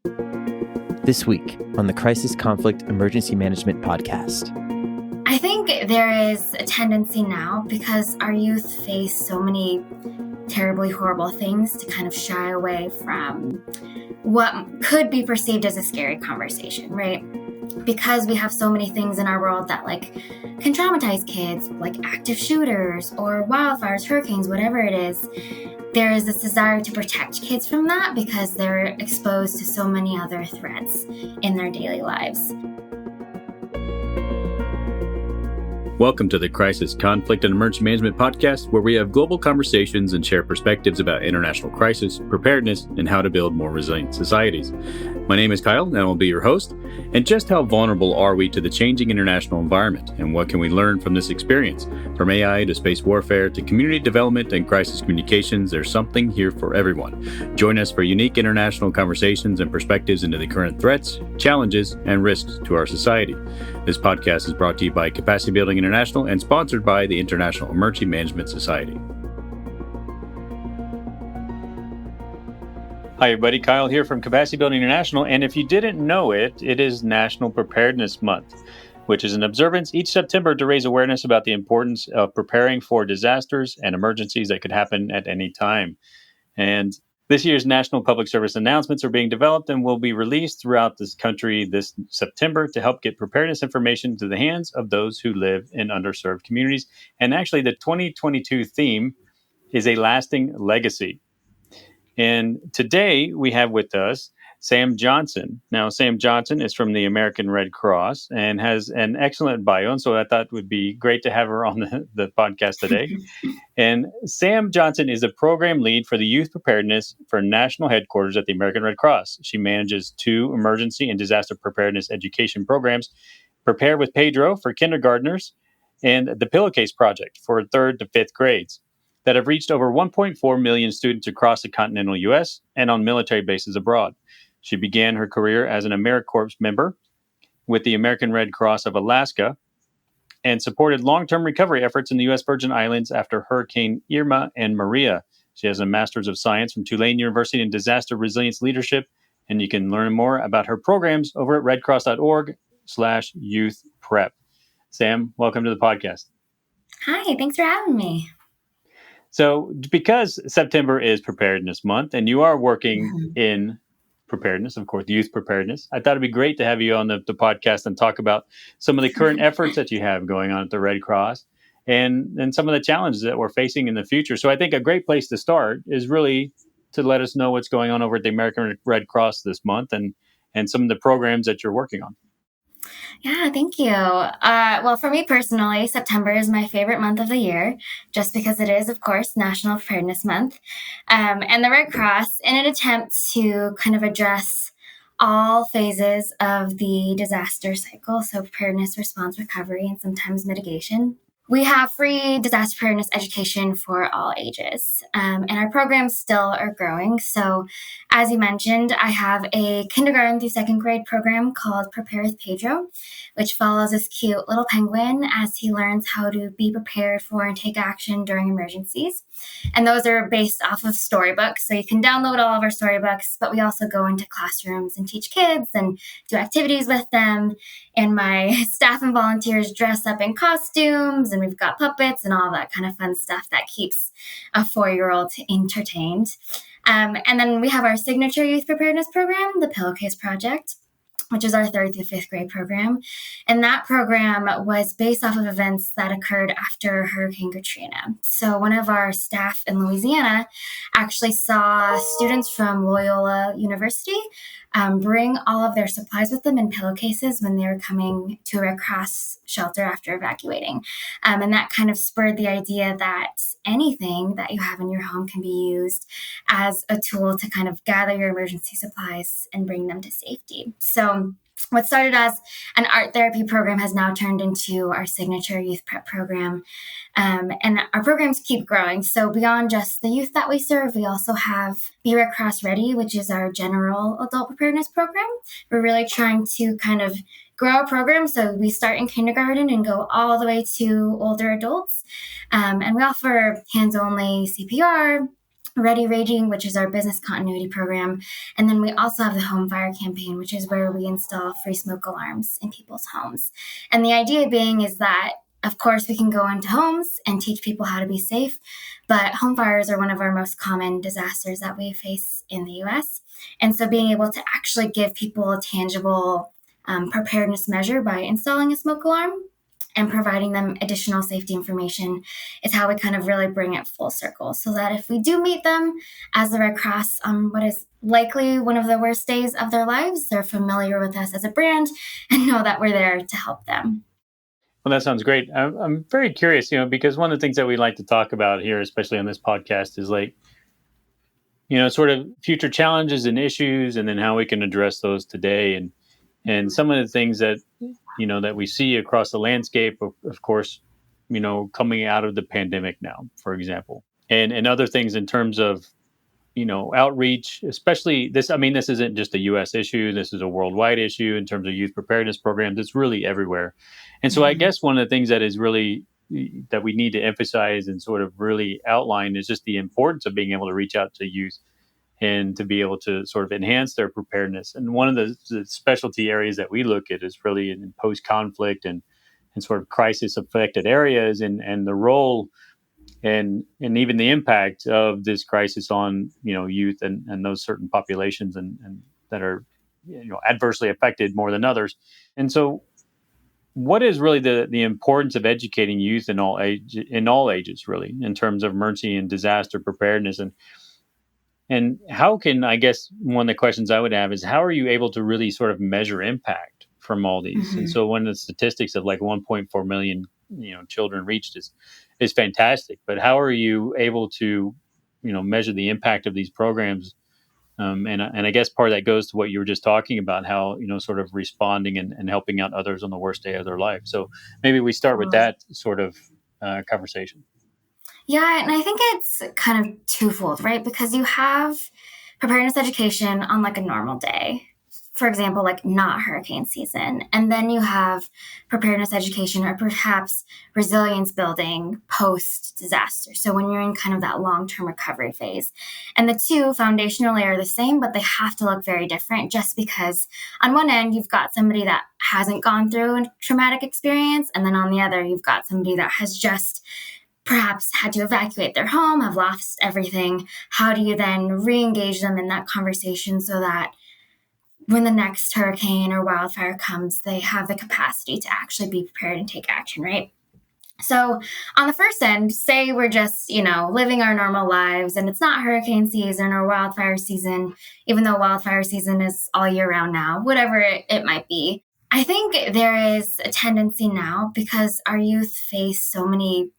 This week on the Crisis Conflict Emergency Management Podcast. I think there is a tendency now, because our youth face so many terribly horrible things, to kind of shy away from what could be perceived as a scary conversation, right? Because we have so many things in our world that can traumatize kids, like active shooters or wildfires, hurricanes, whatever it is. There is this desire to protect kids from that because they're exposed to so many other threats in their daily lives. Welcome to the Crisis, Conflict, and Emergency Management Podcast, where we have global conversations and share perspectives about international crisis, preparedness, and how to build more resilient societies. My name is Kyle, and I will be your host. And just how vulnerable are we to the changing international environment, and what can we learn from this experience? From AI to space warfare to community development and crisis communications, there's something here for everyone. Join us for unique international conversations and perspectives into the current threats, challenges, and risks to our society. This podcast is brought to you by Capacity Building International and sponsored by the International Emergency Management Society. Hi, everybody. Kyle here from Capacity Building International. And if you didn't know it, it is National Preparedness Month, which is an observance each September to raise awareness about the importance of preparing for disasters and emergencies that could happen at any time. And this year's national public service announcements are being developed and will be released throughout this country this September to help get preparedness information to the hands of those who live in underserved communities. And actually, the 2022 theme is a lasting legacy. And today we have with us Sam Johnson. Now, Sam Johnson is from the American Red Cross and has an excellent bio. And so I thought it would be great to have her on the podcast today. And Sam Johnson is a program lead for the Youth Preparedness for National Headquarters at the American Red Cross. She manages 2 emergency and disaster preparedness education programs, Prepare with Pedro for kindergartners and the Pillowcase Project for 3rd to 5th grades, that have reached over 1.4 million students across the continental U.S. and on military bases abroad. She began her career as an AmeriCorps member with the American Red Cross of Alaska and supported long-term recovery efforts in the U.S. Virgin Islands after Hurricane Irma and Maria. She has a Master's of Science from Tulane University in Disaster Resilience Leadership, and you can learn more about her programs over at redcross.org/youthprep. Sam, welcome to the podcast. Hi, thanks for having me. So because September is Preparedness Month and you are working in preparedness, of course, youth preparedness, I thought it'd be great to have you on the podcast and talk about some of the current efforts that you have going on at the Red Cross and some of the challenges that we're facing in the future. So I think a great place to start is really to let us know what's going on over at the American Red Cross this month and some of the programs that you're working on. Yeah, thank you. Well, for me personally, September is my favorite month of the year, just because it is, of course, National Preparedness Month. And the Red Cross, in an attempt to kind of address all phases of the disaster cycle, so preparedness, response, recovery, and sometimes mitigation, we have free disaster preparedness education for all ages, and our programs still are growing. So as you mentioned, I have a kindergarten through 2nd grade program called Prepare with Pedro, which follows this cute little penguin as he learns how to be prepared for and take action during emergencies. And those are based off of storybooks. So you can download all of our storybooks, but we also go into classrooms and teach kids and do activities with them. And my staff and volunteers dress up in costumes, and we've got puppets and all that kind of fun stuff that keeps a 4-year-old entertained. And then we have our signature youth preparedness program, the Pillowcase Project, which is our 3rd through 5th grade program. And that program was based off of events that occurred after Hurricane Katrina. So one of our staff in Louisiana actually saw students from Loyola University bring all of their supplies with them in pillowcases when they were coming to a Red Cross shelter after evacuating. And that kind of spurred the idea that anything that you have in your home can be used as a tool to kind of gather your emergency supplies and bring them to safety. So what started as an art therapy program has now turned into our signature youth prep program. And our programs keep growing. So beyond just the youth that we serve, we also have Be Red Cross Ready, which is our general adult preparedness program. We're really trying to kind of grow our program. So we start in kindergarten and go all the way to older adults. And we offer hands-only CPR, Ready Raging, which is our business continuity program. And then we also have the Home Fire campaign, which is where we install free smoke alarms in people's homes. And the idea being is that, of course, we can go into homes and teach people how to be safe, but home fires are one of our most common disasters that we face in the US. And so being able to actually give people a tangible preparedness measure by installing a smoke alarm and providing them additional safety information is how we kind of really bring it full circle, so that if we do meet them as the Red Cross on what is likely one of the worst days of their lives, they're familiar with us as a brand and know that we're there to help them. Well, that sounds great. I'm very curious, because one of the things that we like to talk about here, especially on this podcast, is like, sort of future challenges and issues, and then how we can address those today. And some of the things that, that we see across the landscape, of course, coming out of the pandemic now, for example, and other things in terms of, outreach, especially this. I mean, this isn't just a US issue. This is a worldwide issue in terms of youth preparedness programs. It's really everywhere. And so I guess one of the things that is really that we need to emphasize and sort of really outline is just the importance of being able to reach out to youth and to be able to sort of enhance their preparedness. And one of the specialty areas that we look at is really in post-conflict and sort of crisis affected areas, and the role and even the impact of this crisis on youth and those certain populations and that are adversely affected more than others. And so what is really the importance of educating youth in all ages really, in terms of emergency and disaster preparedness? And how can, I guess one of the questions I would have is, how are you able to really sort of measure impact from all these? And so one of the statistics of like 1.4 million, children reached is fantastic. But how are you able to, measure the impact of these programs? And I guess part of that goes to what you were just talking about, how, sort of responding and helping out others on the worst day of their life. So maybe we start with that sort of conversation. Yeah, and I think it's kind of twofold, right? Because you have preparedness education on like a normal day, for example, like not hurricane season. And then you have preparedness education or perhaps resilience building post disaster. So when you're in kind of that long-term recovery phase. And the two foundationally are the same, but they have to look very different, just because on one end, you've got somebody that hasn't gone through a traumatic experience. And then on the other, you've got somebody that has just perhaps had to evacuate their home, have lost everything. How do you then re-engage them in that conversation so that when the next hurricane or wildfire comes, they have the capacity to actually be prepared and take action, right? So on the first end, say we're just, living our normal lives and it's not hurricane season or wildfire season, even though wildfire season is all year round now, whatever it might be. I think there is a tendency now, because our youth face so many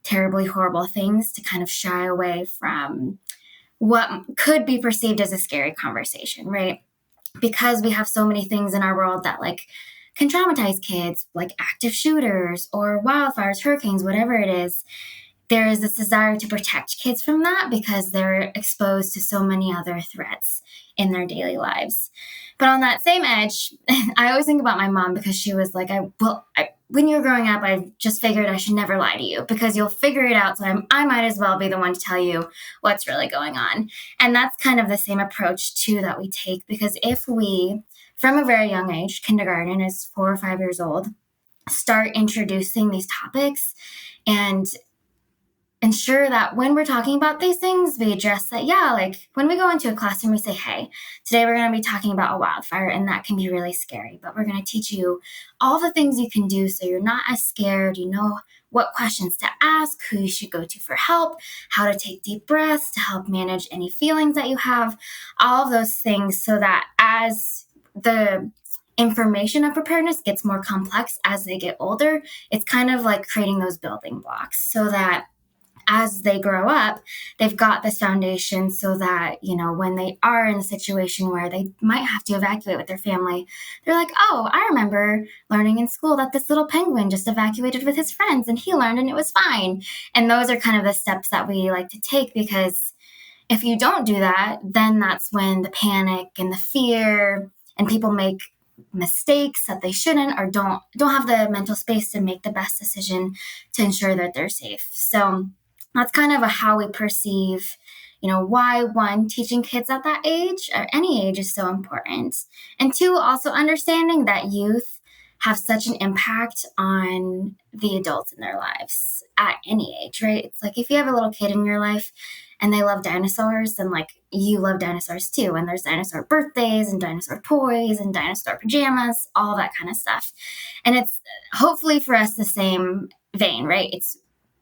terribly horrible things, to kind of shy away from what could be perceived as a scary conversation, right? Because we have so many things in our world that can traumatize kids, like active shooters or wildfires, hurricanes, whatever it is. There is this desire to protect kids from that because they're exposed to so many other threats in their daily lives. But on that same edge, I always think about my mom, because she was like, when you were growing up, I just figured I should never lie to you because you'll figure it out. So I might as well be the one to tell you what's really going on. And that's kind of the same approach too that we take, because if we, from a very young age, kindergarten is 4 or 5 years old, start introducing these topics and ensure that when we're talking about these things, we address that, when we go into a classroom, we say, hey, today we're going to be talking about a wildfire, and that can be really scary, but we're going to teach you all the things you can do so you're not as scared. You know what questions to ask, who you should go to for help, how to take deep breaths to help manage any feelings that you have, all of those things, so that as the information of preparedness gets more complex as they get older, it's kind of like creating those building blocks so that as they grow up, they've got this foundation so that, when they are in a situation where they might have to evacuate with their family, they're like, oh, I remember learning in school that this little penguin just evacuated with his friends and he learned and it was fine. And those are kind of the steps that we like to take, because if you don't do that, then that's when the panic and the fear and people make mistakes that they shouldn't, or don't have the mental space to make the best decision to ensure that they're safe. So that's kind of how we perceive, why, one, teaching kids at that age or any age is so important. And two, also understanding that youth have such an impact on the adults in their lives at any age, right? It's like if you have a little kid in your life and they love dinosaurs, then like you love dinosaurs too. And there's dinosaur birthdays and dinosaur toys and dinosaur pajamas, all that kind of stuff. And it's hopefully for us the same vein, right?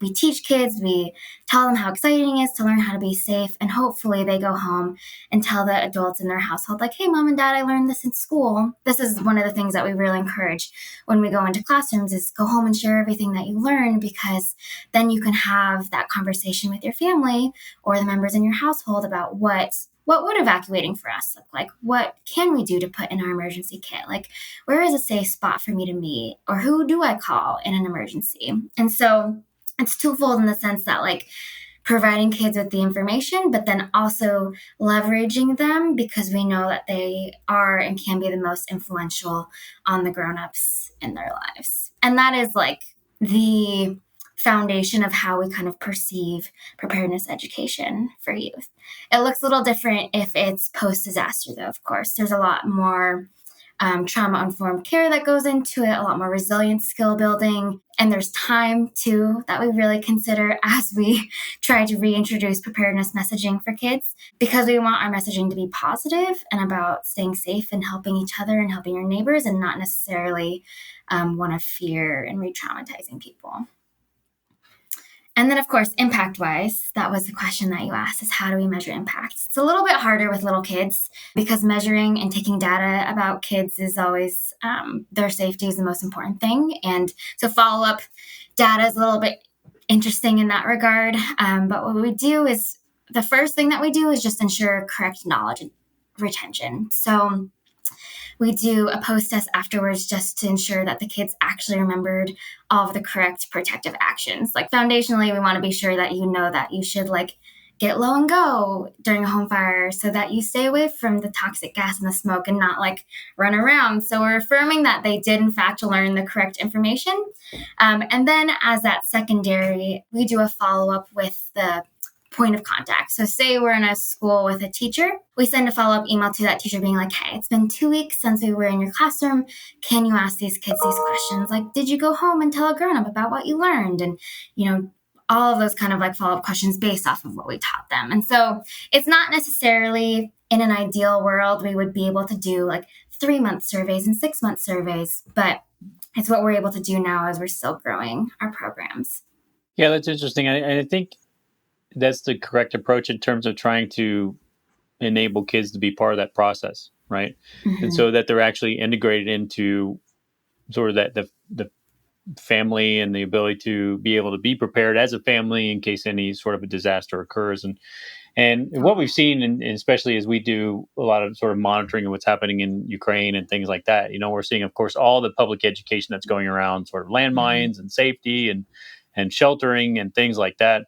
We teach kids, we tell them how exciting it is to learn how to be safe, and hopefully they go home and tell the adults in their household, like, hey, mom and dad, I learned this in school. This is one of the things that we really encourage when we go into classrooms is go home and share everything that you learn, because then you can have that conversation with your family or the members in your household about what would evacuating for us look like? What can we do to put in our emergency kit? Like, where is a safe spot for me to meet? Or who do I call in an emergency? And so it's twofold in the sense that like providing kids with the information, but then also leveraging them because we know that they are and can be the most influential on the grownups in their lives. And that is like the foundation of how we kind of perceive preparedness education for youth. It looks a little different if it's post-disaster, though, of course. There's a lot more trauma-informed care that goes into it, a lot more resilience skill building. And there's time, too, that we really consider as we try to reintroduce preparedness messaging for kids, because we want our messaging to be positive and about staying safe and helping each other and helping your neighbors, and not necessarily one of fear and re-traumatizing people. And then, of course, impact-wise, that was the question that you asked, is how do we measure impact? It's a little bit harder with little kids because measuring and taking data about kids is always, their safety is the most important thing. And so follow-up data is a little bit interesting in that regard. But what we do is, the first thing that we do is just ensure correct knowledge retention. So we do a post-test afterwards just to ensure that the kids actually remembered all of the correct protective actions. Like foundationally, we want to be sure that you know that you should like get low and go during a home fire so that you stay away from the toxic gas and the smoke and not like run around. So we're affirming that they did in fact learn the correct information. And then as that secondary, we do a follow-up with the point of contact. So say we're in a school with a teacher, we send a follow-up email to that teacher being like, hey, it's been 2 weeks since we were in your classroom. Can you ask these kids these questions? Like, did you go home and tell a grown-up about what you learned? And, all of those kind of like follow-up questions based off of what we taught them. And so it's not necessarily in an ideal world, we would be able to do like 3-month surveys and 6-month surveys, but it's what we're able to do now as we're still growing our programs. Yeah, that's interesting. I think that's the correct approach in terms of trying to enable kids to be part of that process, right? Mm-hmm. And so that they're actually integrated into sort of that the family and the ability to be able to be prepared as a family in case any sort of a disaster occurs. And what we've seen, and especially as we do a lot of sort of monitoring of what's happening in Ukraine and things like that, we're seeing, of course, all the public education that's going around, sort of landmines and safety and sheltering and things like that.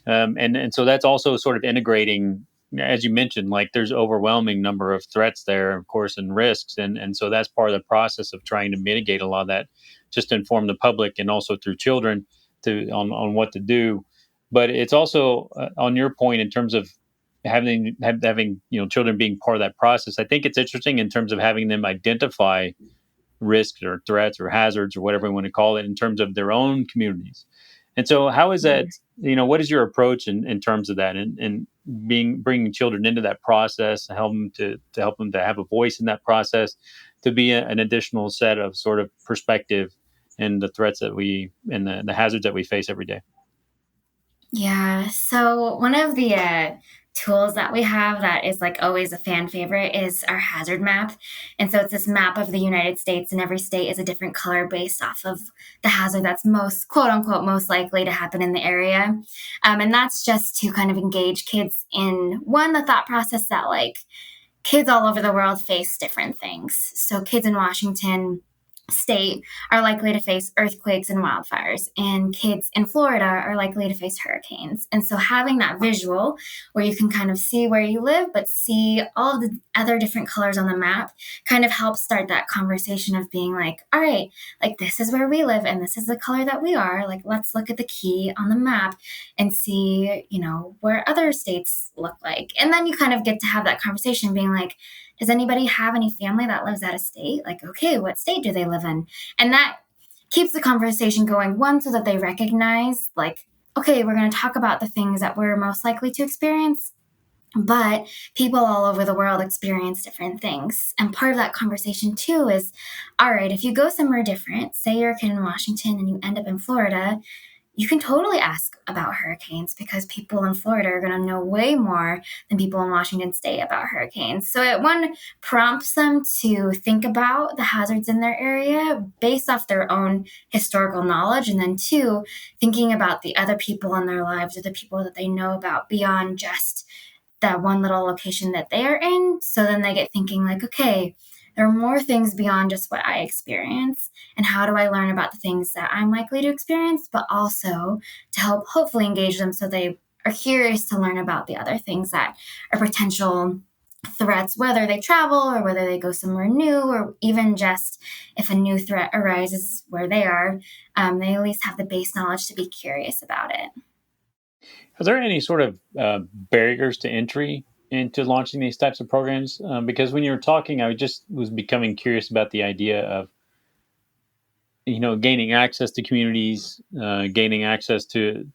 And so that's also sort of integrating, as you mentioned, like there's overwhelming number of threats there, of course, and risks. And so that's part of the process of trying to mitigate a lot of that, just to inform the public and also through children on what to do. But it's also on your point in terms of having children being part of that process. I think it's interesting in terms of having them identify risks or threats or hazards or whatever we want to call it in terms of their own communities. And so how is that, what is your approach in terms of that and bringing children into that process, help them to have a voice in that process, to be an additional set of sort of perspective in the threats that and the hazards that we face every day? Yeah. So one of the tools that we have that is like always a fan favorite is our hazard map. And so it's this map of the United States, and every state is a different color based off of the hazard that's most, quote unquote, most likely to happen in the area. And that's just to kind of engage kids in the thought process that like kids all over the world face different things. So kids in Washington state are likely to face earthquakes and wildfires, and kids in Florida are likely to face hurricanes. And so having that visual where you can kind of see where you live, but see all of the other different colors on the map kind of helps start that conversation of being like, all right, like this is where we live and this is the color that we are. Like, let's look at the key on the map and see, where other states look like. And then you kind of get to have that conversation being like, does anybody have any family that lives out of state? Like, okay, what state do they live in? And that keeps the conversation going, one, so that they recognize, like, okay, we're going to talk about the things that we're most likely to experience, but people all over the world experience different things. And part of that conversation, too, is, all right, if you go somewhere different, say you're a kid in Washington and you end up in Florida, you can totally ask about hurricanes because people in Florida are going to know way more than people in Washington State about hurricanes. So it, one, prompts them to think about the hazards in their area based off their own historical knowledge. And then two, thinking about the other people in their lives or the people that they know about beyond just that one little location that they are in. So then they get thinking like, okay, there are more things beyond just what I experience. And how do I learn about the things that I'm likely to experience, but also to help hopefully engage them so they are curious to learn about the other things that are potential threats, whether they travel or whether they go somewhere new, or even just if a new threat arises where they are, they at least have the base knowledge to be curious about it. Are there any sort of barriers to entry into launching these types of programs? Because when you were talking, I just was becoming curious about the idea of, gaining access to communities, gaining access to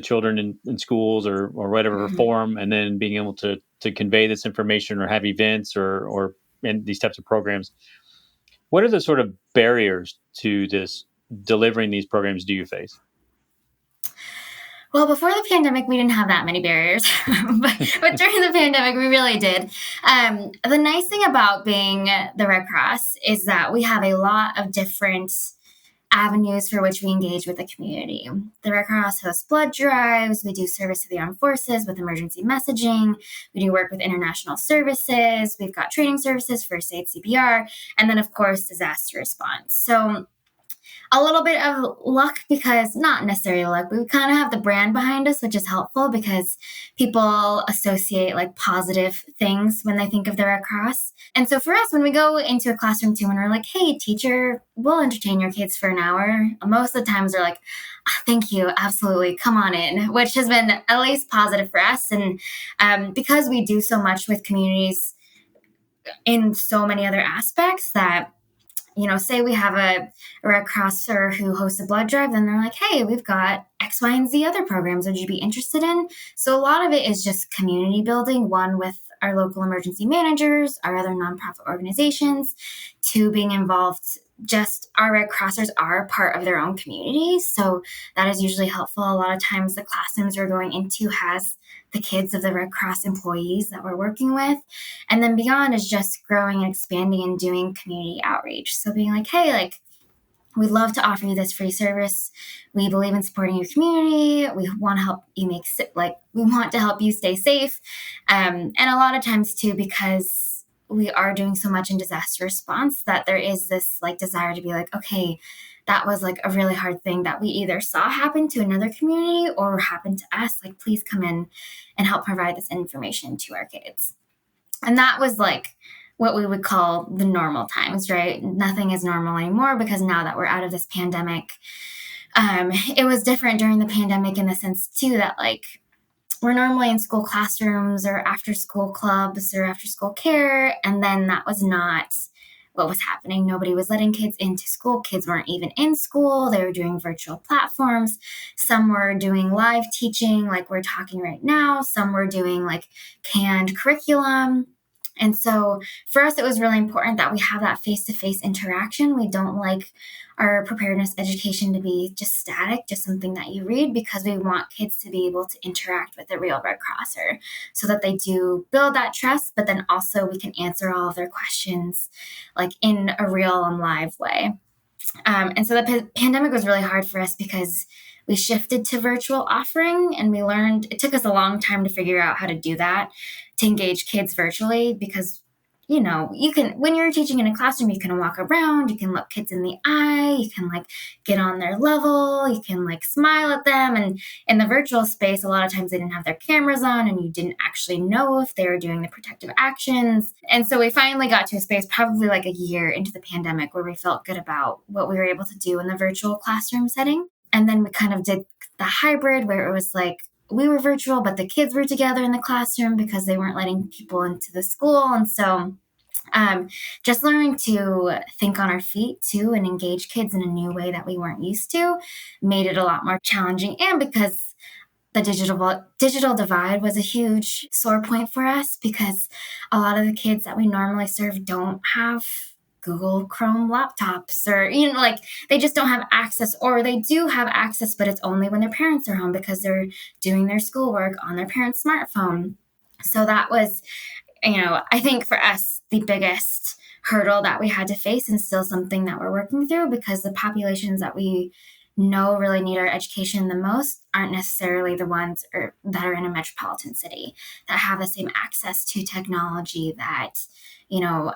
children in schools or whatever form, and then being able to convey this information or have events or in these types of programs. What are the sort of barriers to this delivering these programs do you face? Well, before the pandemic, we didn't have that many barriers, but during the pandemic, we really did. The nice thing about being the Red Cross is that we have a lot of different avenues for which we engage with the community. The Red Cross hosts blood drives. We do service to the armed forces with emergency messaging. We do work with international services. We've got training services, first aid, CPR, and then, of course, disaster response. So a little bit of luck, because not necessarily luck, we kind of have the brand behind us, which is helpful because people associate like positive things when they think of the Red Cross. And so for us, when we go into a classroom too, and we're like, hey, teacher, we'll entertain your kids for an hour, most of the times they're like, thank you, absolutely, come on in, which has been at least positive for us. And because we do so much with communities in so many other aspects that, say we have a Red Crosser who hosts a blood drive, then they're like, hey, we've got X, Y, and Z other programs. Would you be interested in? So a lot of it is just community building, one, with our local emergency managers, our other nonprofit organizations, two, being involved. Just our Red Crossers are part of their own communities. So that is usually helpful. A lot of times the classrooms we're going into has the kids of the Red Cross employees that we're working with. And then beyond is just growing and expanding and doing community outreach. So being like, hey, like, we'd love to offer you this free service. We believe in supporting your community. We want to help you we want to help you stay safe. And a lot of times too, because we are doing so much in disaster response, that there is this like desire to be like, okay, that was like a really hard thing that we either saw happen to another community or happened to us. Like, please come in and help provide this information to our kids. And that was like what we would call the normal times, right? Nothing is normal anymore because now that we're out of this pandemic, it was different during the pandemic in the sense too that like we're normally in school classrooms or after school clubs or after school care. And then that was not what was happening. Nobody was letting kids into school. Kids weren't even in school. They were doing virtual platforms. Some were doing live teaching like we're talking right now. Some were doing like canned curriculum. And so for us, it was really important that we have that face-to-face interaction. We don't like our preparedness education to be just static, just something that you read, because we want kids to be able to interact with the real Red Crosser so that they do build that trust, but then also we can answer all of their questions like in a real and live way. And so the pandemic was really hard for us because we shifted to virtual offering, and we learned, it took us a long time to figure out how to do that, to engage kids virtually, because you can, when you're teaching in a classroom, you can walk around, you can look kids in the eye, you can like get on their level, you can like smile at them. And in the virtual space, a lot of times they didn't have their cameras on and you didn't actually know if they were doing the protective actions. And so we finally got to a space probably like a year into the pandemic where we felt good about what we were able to do in the virtual classroom setting. And then we kind of did the hybrid where it was like, we were virtual, but the kids were together in the classroom because they weren't letting people into the school. And so just learning to think on our feet too and engage kids in a new way that we weren't used to made it a lot more challenging. And because the digital divide was a huge sore point for us because a lot of the kids that we normally serve don't have Google Chrome laptops or, like they just don't have access, or they do have access, but it's only when their parents are home because they're doing their schoolwork on their parents' smartphone. So that was, I think for us, the biggest hurdle that we had to face, and still something that we're working through, because the populations that we know really need our education the most aren't necessarily the ones that are in a metropolitan city that have the same access to technology that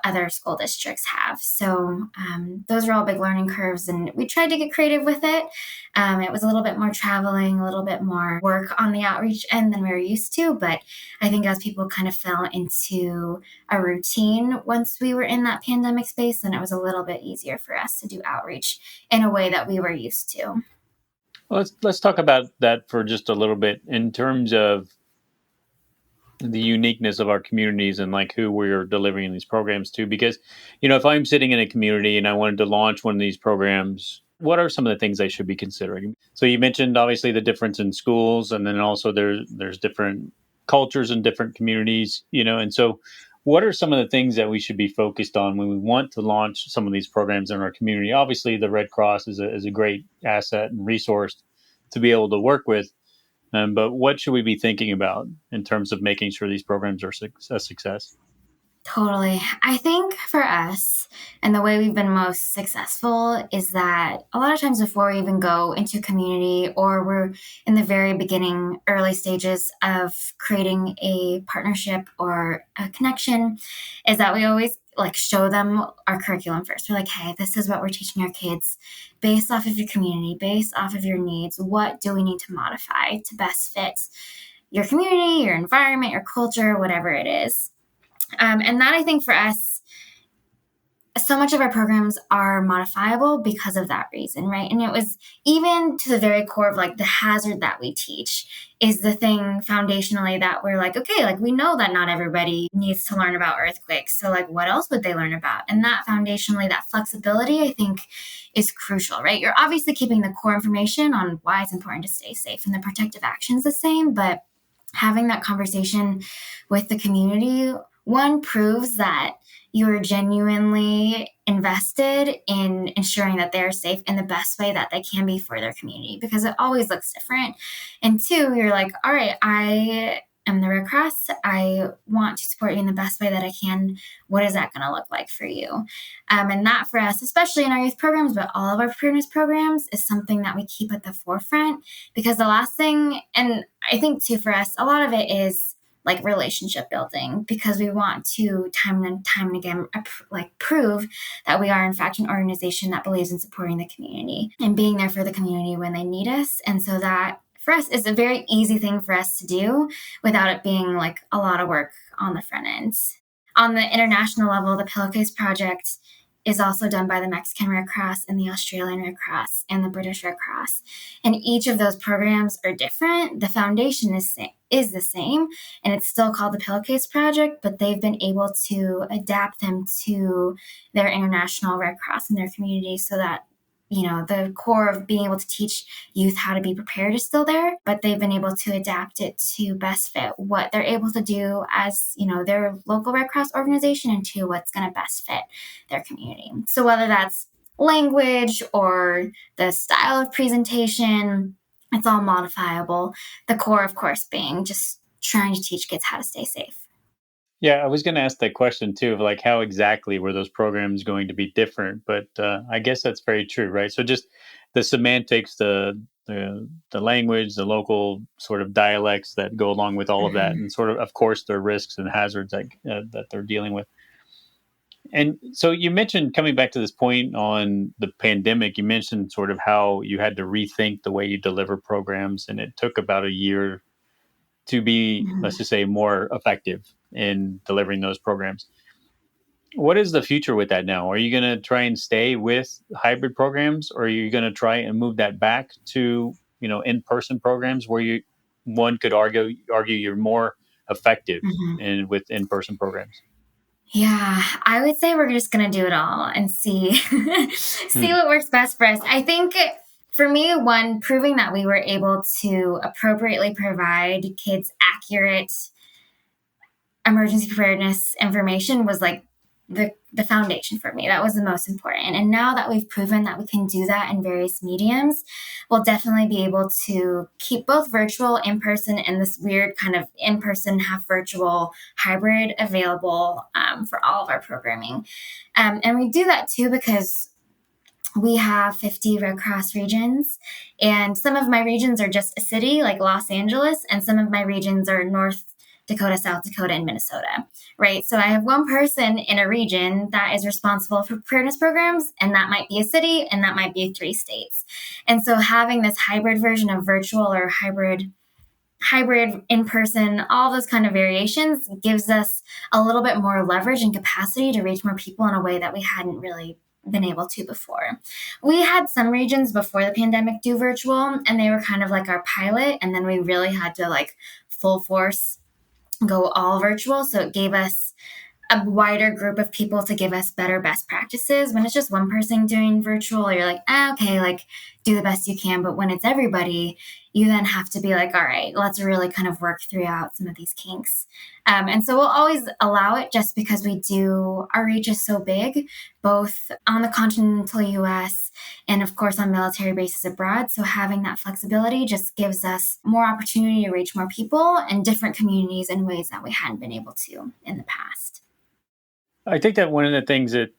other school districts have. So those are all big learning curves, and we tried to get creative with it. It was a little bit more traveling, a little bit more work on the outreach end than we were used to. But I think as people kind of fell into a routine once we were in that pandemic space, then it was a little bit easier for us to do outreach in a way that we were used to. Well, let's talk about that for just a little bit in terms of the uniqueness of our communities and like who we're delivering these programs to. Because, if I'm sitting in a community and I wanted to launch one of these programs, what are some of the things I should be considering? So you mentioned obviously the difference in schools, and then also there's different cultures in different communities, and so what are some of the things that we should be focused on when we want to launch some of these programs in our community? Obviously, the Red Cross is a great asset and resource to be able to work with. But what should we be thinking about in terms of making sure these programs are a success? Totally. I think for us, and the way we've been most successful is that a lot of times before we even go into community, or we're in the very beginning, early stages of creating a partnership or a connection, is that we always like show them our curriculum first. We're like, hey, this is what we're teaching our kids based off of your community, based off of your needs. What do we need to modify to best fit your community, your environment, your culture, whatever it is? And that, I think for us, so much of our programs are modifiable because of that reason, right? And it was even to the very core of like the hazard that we teach is the thing foundationally that we're like, okay, like we know that not everybody needs to learn about earthquakes. So like what else would they learn about? And that foundationally, that flexibility, I think is crucial, right? You're obviously keeping the core information on why it's important to stay safe and the protective actions the same, but having that conversation with the community, one, proves that you're genuinely invested in ensuring that they're safe in the best way that they can be for their community, because it always looks different. And two, you're like, all right, I am the Red Cross. I want to support you in the best way that I can. What is that going to look like for you? And that for us, especially in our youth programs, but all of our preparedness programs, is something that we keep at the forefront, because the last thing, and I think too for us, a lot of it is like relationship building, because we want to time and again like prove that we are in fact an organization that believes in supporting the community and being there for the community when they need us. And so that for us is a very easy thing for us to do without it being like a lot of work on the front end. On the international level, the Pillowcase Project is also done by the Mexican Red Cross and the Australian Red Cross and the British Red Cross. And each of those programs are different. The foundation is the same, and it's still called the Pillowcase Project, but they've been able to adapt them to their international Red Cross and their community so that the core of being able to teach youth how to be prepared is still there, but they've been able to adapt it to best fit what they're able to do as, their local Red Cross organization into what's going to best fit their community. So whether that's language or the style of presentation, it's all modifiable. The core, of course, being just trying to teach kids how to stay safe. Yeah, I was going to ask that question too, of like how exactly were those programs going to be different? But I guess that's very true, right? So just the semantics, the language, the local sort of dialects that go along with all of that, and sort of course, their risks and hazards that they're dealing with. And so you mentioned, coming back to this point on the pandemic, you mentioned sort of how you had to rethink the way you deliver programs, and it took about a year to be, let's Mhm. just say, more effective in delivering those programs. What is the future with that now? Are you going to try and stay with hybrid programs, or are you going to try and move that back to, in-person programs where one could argue you're more effective Mhm. in with in-person programs? Yeah, I would say we're just gonna do it all and see see Hmm. what works best for us. I think for me, one, proving that we were able to appropriately provide kids accurate emergency preparedness information was like the foundation for me. That was the most important. And now that we've proven that we can do that in various mediums, we'll definitely be able to keep both virtual, in person, and this weird kind of in person, half virtual hybrid available for all of our programming. And we do that too because we have 50 Red Cross regions, and some of my regions are just a city like Los Angeles, and some of my regions are North Dakota, South Dakota, and Minnesota, right? So I have one person in a region that is responsible for preparedness programs, and that might be a city, and that might be 3 states. And so having this hybrid version of virtual or hybrid in person, all those kind of variations gives us a little bit more leverage and capacity to reach more people in a way that we hadn't really been able to before. We had some regions before the pandemic do virtual, and they were kind of like our pilot, and then we really had to like full force go all virtual. So it gave us a wider group of people to give us better best practices. When it's just one person doing virtual, you're like, okay, like do the best you can. But when it's everybody, you then have to be like, all right, let's really kind of work throughout some of these kinks. And so we'll always allow it just because our reach is so big, both on the continental US and of course on military bases abroad. So having that flexibility just gives us more opportunity to reach more people and different communities in ways that we hadn't been able to in the past. I think that one of the things that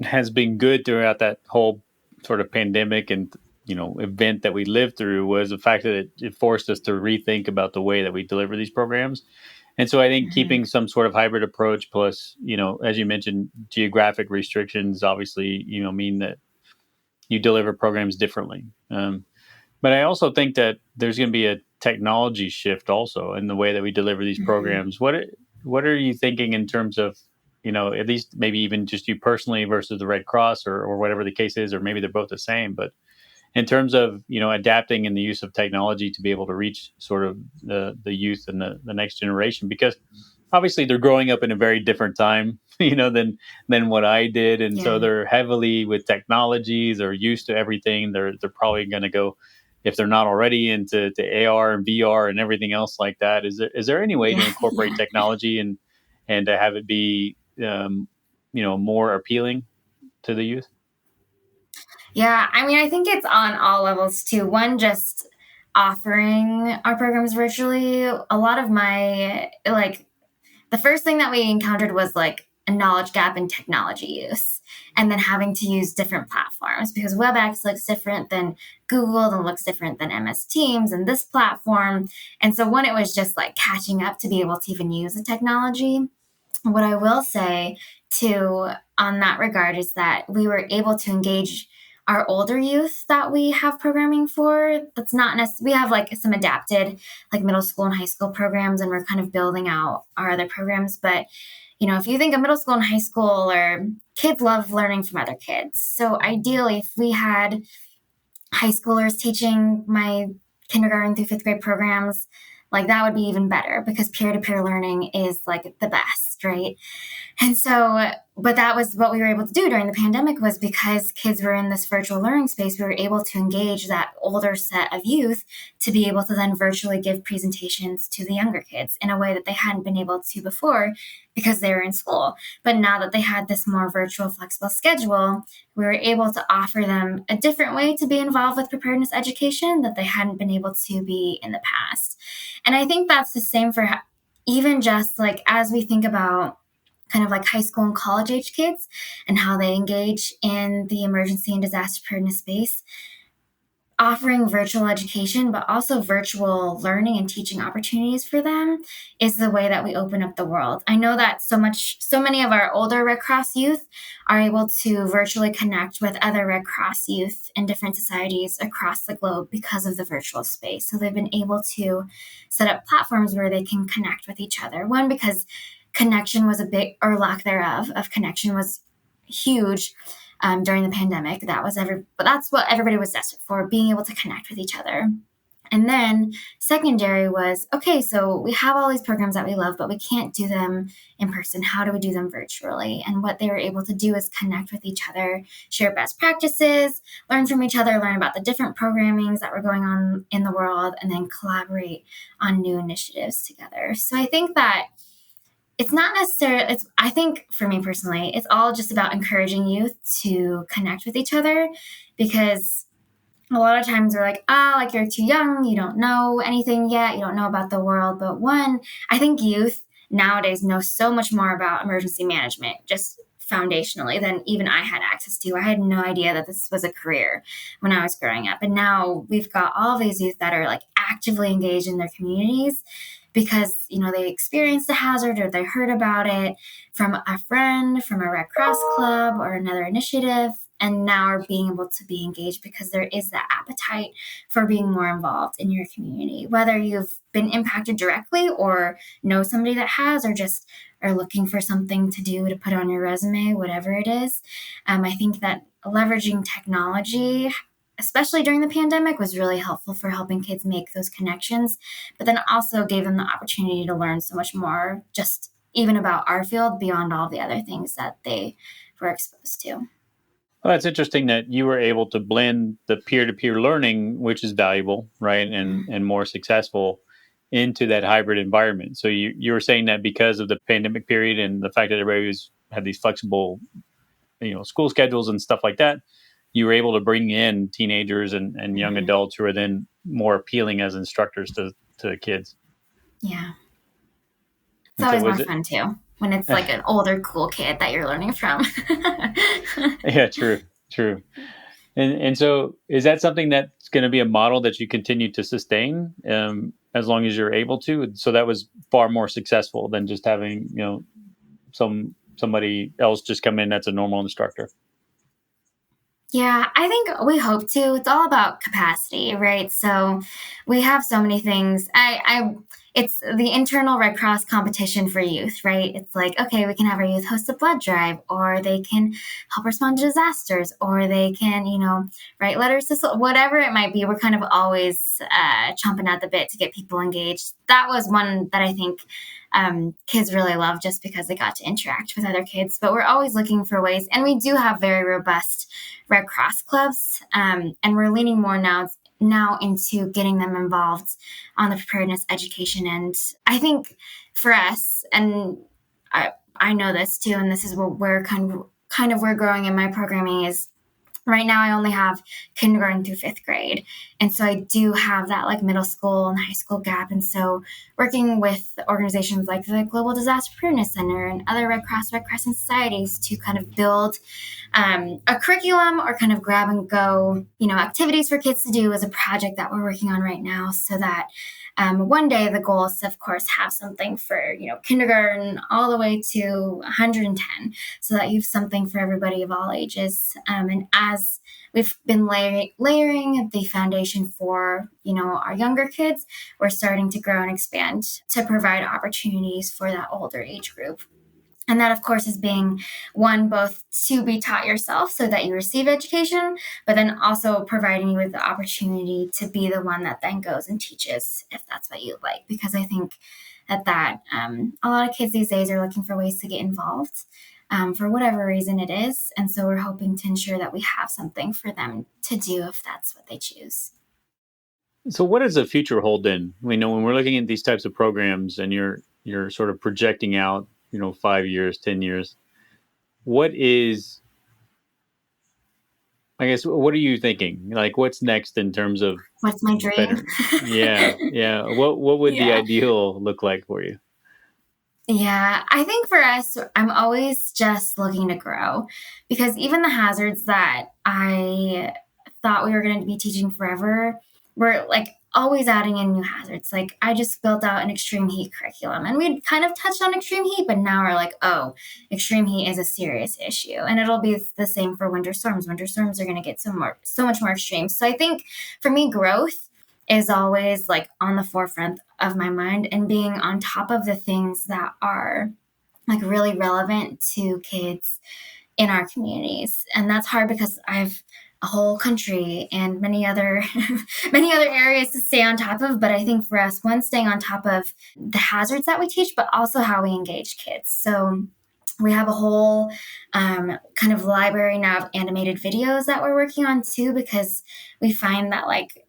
has been good throughout that whole sort of pandemic and event that we lived through was the fact that it forced us to rethink about the way that we deliver these programs. And so I think Mhm. keeping some sort of hybrid approach, plus, as you mentioned, geographic restrictions obviously, mean that you deliver programs differently. But I also think that there's going to be a technology shift also in the way that we deliver these Mhm. programs. What are you thinking in terms of, at least maybe even just you personally versus the Red Cross, or whatever the case is, or maybe they're both the same, but in terms of, adapting in the use of technology to be able to reach sort of the youth and the next generation, because obviously they're growing up in a very different time, than what I did, and so Yeah. they're heavily with technologies. They're used to everything. They're probably going to go, if they're not already, into to AR and VR and everything else like that. Is there any way to Yeah. incorporate Yeah. technology and to have it be more appealing to the youth? Yeah. I mean, I think it's on all levels too. One, just offering our programs virtually. A lot of the first thing that we encountered was like a knowledge gap in technology use, and then having to use different platforms because WebEx looks different than Google and looks different than MS Teams and this platform. And so, one, it was just like catching up to be able to even use the technology. What I will say too on that regard is that we were able to engage our older youth that we have programming for. That's not necessarily, we have like some adapted like middle school and high school programs, and we're kind of building out our other programs. But if you think of middle school and high school, or kids love learning from other kids. So ideally, if we had high schoolers teaching my kindergarten through fifth grade programs, like that would be even better because peer to peer learning is like the best, right? And so, but that was what we were able to do during the pandemic, was because kids were in this virtual learning space, we were able to engage that older set of youth to be able to then virtually give presentations to the younger kids in a way that they hadn't been able to before because they were in school. But now that they had this more virtual flexible schedule, we were able to offer them a different way to be involved with preparedness education that they hadn't been able to be in the past. And I think that's the same for even just like as we think about kind of like high school and college age kids and how they engage in the emergency and disaster preparedness space. offering virtual education, but also virtual learning and teaching opportunities for them is the way that we open up the world. I know that so many of our older Red Cross youth are able to virtually connect with other Red Cross youth in different societies across the globe because of the virtual space. So they've been able to set up platforms where they can connect with each other. One, because connection was a big, or lack thereof of connection was huge during the pandemic. That's what everybody was desperate for, being able to connect with each other. And then secondary was, okay, so we have all these programs that we love, but we can't do them in person. How do we do them virtually? And what they were able to do is connect with each other, share best practices, learn from each other, learn about the different programmings that were going on in the world, and then collaborate on new initiatives together. So I think that it's not necessarily, I think for me personally, it's all just about encouraging youth to connect with each other, because a lot of times we're like, like you're too young, you don't know anything yet, you don't know about the world. But one, I think youth nowadays know so much more about emergency management, just foundationally, than even I had access to. I had no idea that this was a career when I was growing up. And now we've got all these youth that are like actively engaged in their communities because, they experienced a hazard or they heard about it from a friend, from a Red Cross club or another initiative, and now are being able to be engaged because there is that appetite for being more involved in your community, whether you've been impacted directly or know somebody that has, or just are looking for something to do to put on your resume, whatever it is. I think that leveraging technology, especially during the pandemic, was really helpful for helping kids make those connections, but then also gave them the opportunity to learn so much more, just even about our field, beyond all the other things that they were exposed to. Well, it's interesting that you were able to blend the peer-to-peer learning, which is valuable, right, and more successful, into that hybrid environment. So you were saying that because of the pandemic period and the fact that everybody had these flexible, school schedules and stuff like that, you were able to bring in teenagers and young adults who are then more appealing as instructors to kids. Yeah. It's always more fun too when it's like an older, cool kid that you're learning from. Yeah, true. And so is that something that's going to be a model that you continue to sustain as long as you're able to? So that was far more successful than just having, somebody else just come in that's a normal instructor. Yeah, I think we hope to. It's all about capacity, right? So we have so many things. It's the internal Red Cross competition for youth, right? It's like, okay, we can have our youth host a blood drive, or they can help respond to disasters, or they can, write letters to whatever it might be. We're kind of always chomping at the bit to get people engaged. That was one that I think kids really love, just because they got to interact with other kids. But we're always looking for ways, and we do have very robust Red Cross clubs, and we're leaning more now into getting them involved on the preparedness education. And I think for us, and I know this too, and this is what we're kind of we're growing in my programming, is right now I only have kindergarten through 5th grade. And so I do have that like middle school and high school gap. And so working with organizations like the Global Disaster Preparedness Center and other Red Crescent societies to kind of build a curriculum, or kind of grab and go, activities for kids to do, is a project that we're working on right now, so that one day the goal is to, of course, have something for, kindergarten all the way to 110, so that you have something for everybody of all ages. And as we've been layering the foundation for, our younger kids, we're starting to grow and expand to provide opportunities for that older age group. And that, of course, is being one, both to be taught yourself so that you receive education, but then also providing you with the opportunity to be the one that then goes and teaches, if that's what you like. Because I think that a lot of kids these days are looking for ways to get involved for whatever reason it is. And so we're hoping to ensure that we have something for them to do if that's what they choose. So what does the future hold then? We know when we're looking at these types of programs and you're sort of projecting out, 5 years, 10 years, what are you thinking? Like, what's next in terms of what's my dream? Better? Yeah. What would the ideal look like for you? Yeah, I think for us, I'm always just looking to grow, because even the hazards that I thought we were going to be teaching forever, we're like always adding in new hazards. Like I just built out an extreme heat curriculum, and we'd kind of touched on extreme heat, but now we're like, oh, extreme heat is a serious issue. And it'll be the same for winter storms. Winter storms are going to get so much more extreme. So I think for me, growth is always like on the forefront of my mind, and being on top of the things that are like really relevant to kids in our communities. And that's hard because I've a whole country and many other many other areas to stay on top of. But I think for us, one, staying on top of the hazards that we teach, but also how we engage kids. So we have a whole kind of library now of animated videos that we're working on too, because we find that like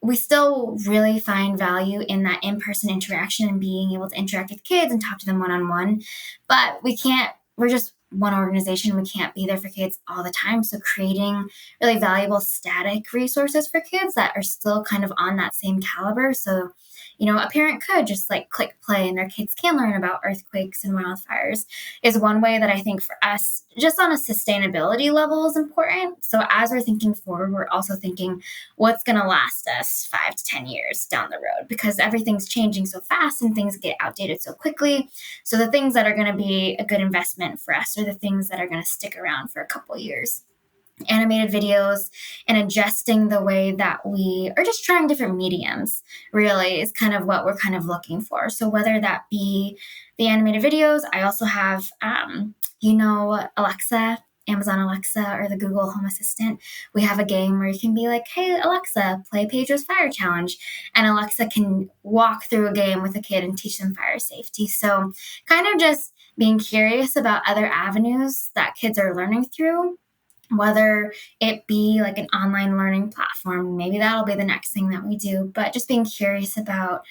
we still really find value in that in-person interaction and being able to interact with kids and talk to them one-on-one. But we're just one organization. We can't be there for kids all the time. So creating really valuable static resources for kids that are still kind of on that same caliber. So, a parent could just like click play and their kids can learn about earthquakes and wildfires is one way that I think for us, just on a sustainability level, is important. So as we're thinking forward, we're also thinking what's going to last us 5 to 10 years down the road, because everything's changing so fast and things get outdated so quickly. So the things that are going to be a good investment for us are the things that are going to stick around for a couple of years. Animated videos and adjusting the way that we are just trying different mediums really is kind of what we're kind of looking for. So whether that be the animated videos, I also have, Alexa, Amazon Alexa, or the Google Home Assistant. We have a game where you can be like, hey, Alexa, play Pedro's Fire Challenge. And Alexa can walk through a game with a kid and teach them fire safety. So kind of just being curious about other avenues that kids are learning through, whether it be like an online learning platform. Maybe that'll be the next thing that we do, but just being curious about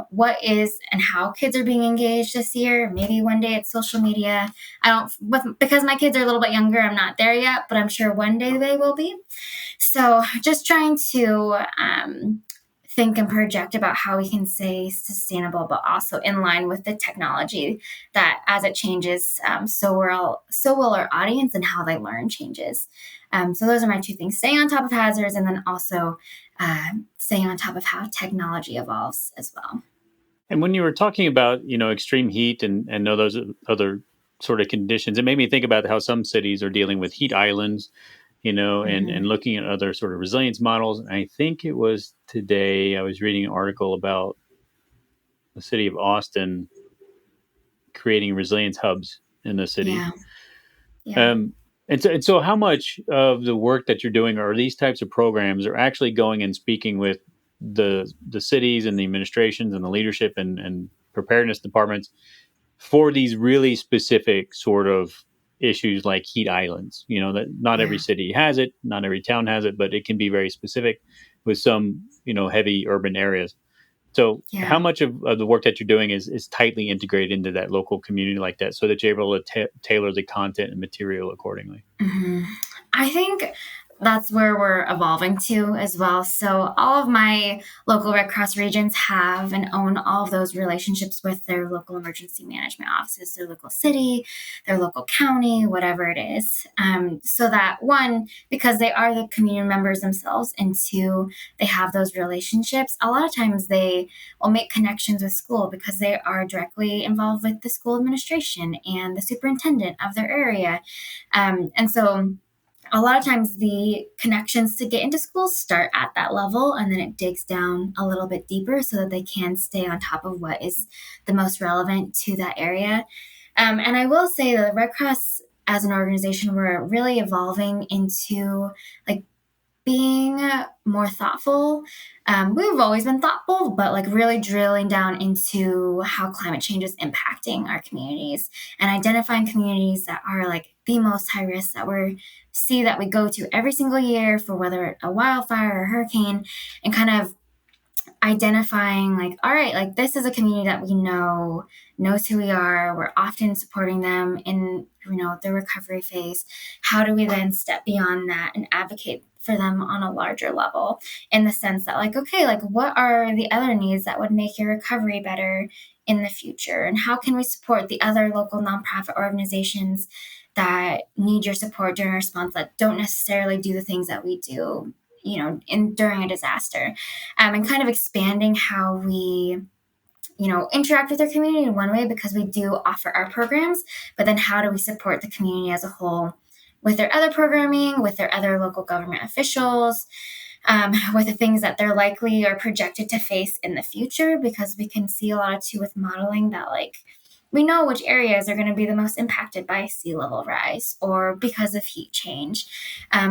what is and how kids are being engaged this year. Maybe one day it's social media. Because my kids are a little bit younger, I'm not there yet, but I'm sure one day they will be. So just trying to think and project about how we can stay sustainable, but also in line with the technology that as it changes, so will our audience and how they learn changes. So those are my two things: staying on top of hazards, and then also staying on top of how technology evolves as well. And when you were talking about, extreme heat and those other sort of conditions, it made me think about how some cities are dealing with heat islands, and looking at other sort of resilience models. And I think it was today I was reading an article about the city of Austin creating resilience hubs in the city. Yeah. And so how much of the work that you're doing or these types of programs are actually going and speaking with the cities and the administrations and the leadership and preparedness departments for these really specific sort of issues like heat islands? That not every city has it, not every town has it, but it can be very specific with some, heavy urban areas. So how much of the work that you're doing is tightly integrated into that local community like that, so that you're able to tailor the content and material accordingly? Mm-hmm. I think that's where we're evolving to as well. So all of my local Red Cross regions have and own all of those relationships with their local emergency management offices, their local city, their local county, whatever it is. So that one, because they are the community members themselves, and two, they have those relationships. A lot of times they will make connections with school because they are directly involved with the school administration and the superintendent of their area. And so a lot of times the connections to get into schools start at that level, and then it digs down a little bit deeper so that they can stay on top of what is the most relevant to that area. And I will say that the Red Cross as an organization, we're really evolving into like being more thoughtful. We've always been thoughtful, but like really drilling down into how climate change is impacting our communities and identifying communities that are like the most high risk that we go to every single year for whether a wildfire or a hurricane, and kind of identifying like, all right, like this is a community that we knows who we are. We're often supporting them in, the recovery phase. How do we then step beyond that and advocate for them on a larger level, in the sense that like, okay, like what are the other needs that would make your recovery better in the future? And how can we support the other local nonprofit organizations that need your support during a response that don't necessarily do the things that we do, during a disaster, and kind of expanding how we interact with our community in one way, because we do offer our programs, but then how do we support the community as a whole with their other programming, with their other local government officials, with the things that they're likely or projected to face in the future, because we can see a lot of too with modeling that we know which areas are going to be the most impacted by sea level rise or because of heat change.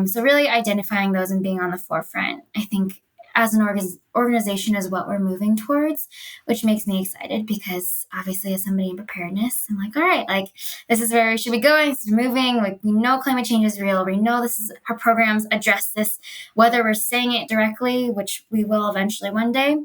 So really identifying those and being on the forefront, I think, as an organization is what we're moving towards, which makes me excited because obviously as somebody in preparedness, I'm all right, this is where we should be going. This is moving. We know climate change is real. We know our programs address this, whether we're saying it directly, which we will eventually one day,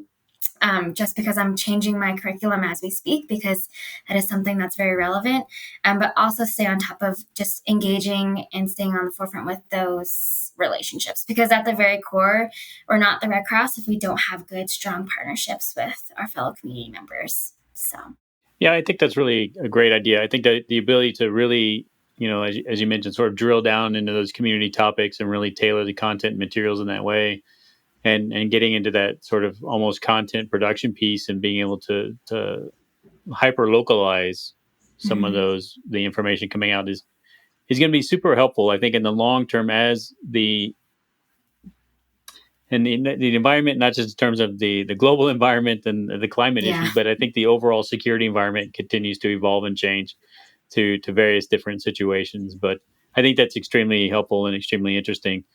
just because I'm changing my curriculum as we speak, because that is something that's very relevant, but also stay on top of just engaging and staying on the forefront with those relationships, because at the very core, we're not the Red Cross if we don't have good, strong partnerships with our fellow community members. So, yeah, I think that's really a great idea. I think that the ability to really, as you mentioned, sort of drill down into those community topics and really tailor the content and materials in that way, and getting into that sort of almost content production piece and being able to hyper localize some of the information coming out is going to be super helpful. I think in the long term, as the environment, not just in terms of the global environment and the climate issues, but I think the overall security environment continues to evolve and change to various different situations. But I think that's extremely helpful and extremely interesting.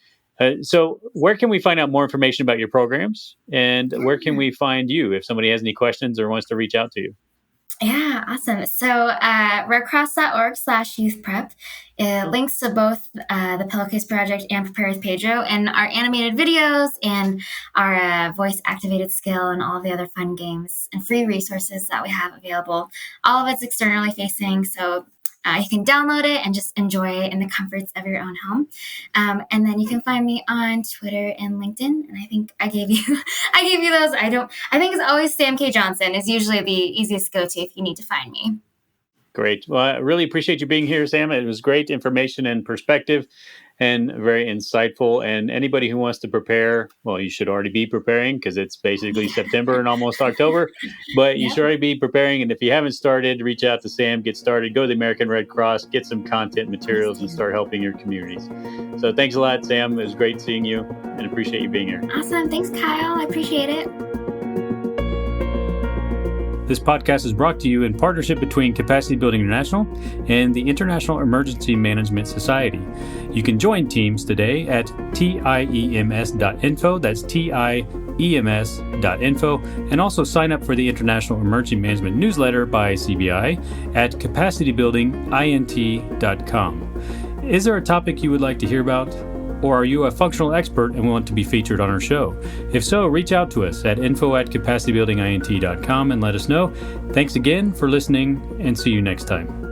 So where can we find out more information about your programs, and where can we find you if somebody has any questions or wants to reach out to you? Yeah, awesome. So redcross.org/youthprep links to both the Pillowcase Project and Prepare with Pedro, and our animated videos and our voice-activated skill and all the other fun games and free resources that we have available. All of it's externally facing, so you can download it and just enjoy it in the comforts of your own home. And then you can find me on Twitter and LinkedIn. And I think I gave you those. I think it's always sam.johnson is usually the easiest go-to if you need to find me. Great. Well, I really appreciate you being here, Sam. It was great information and perspective and very insightful. And anybody who wants to prepare, well, you should already be preparing because it's basically September and almost October, but you should already be preparing. And if you haven't started, reach out to Sam, get started, go to the American Red Cross, get some content materials and start helping your communities. So thanks a lot, Sam. It was great seeing you and appreciate you being here. Awesome. Thanks, Kyle. I appreciate it. This podcast is brought to you in partnership between Capacity Building International and the International Emergency Management Society. You can join teams today at tiems.info. That's tiems.info. And also sign up for the International Emergency Management newsletter by CBI at capacitybuildingint.com. Is there a topic you would like to hear about? Or are you a functional expert and want to be featured on our show? If so, reach out to us at info@capacitybuildingint.com and let us know. Thanks again for listening, and see you next time.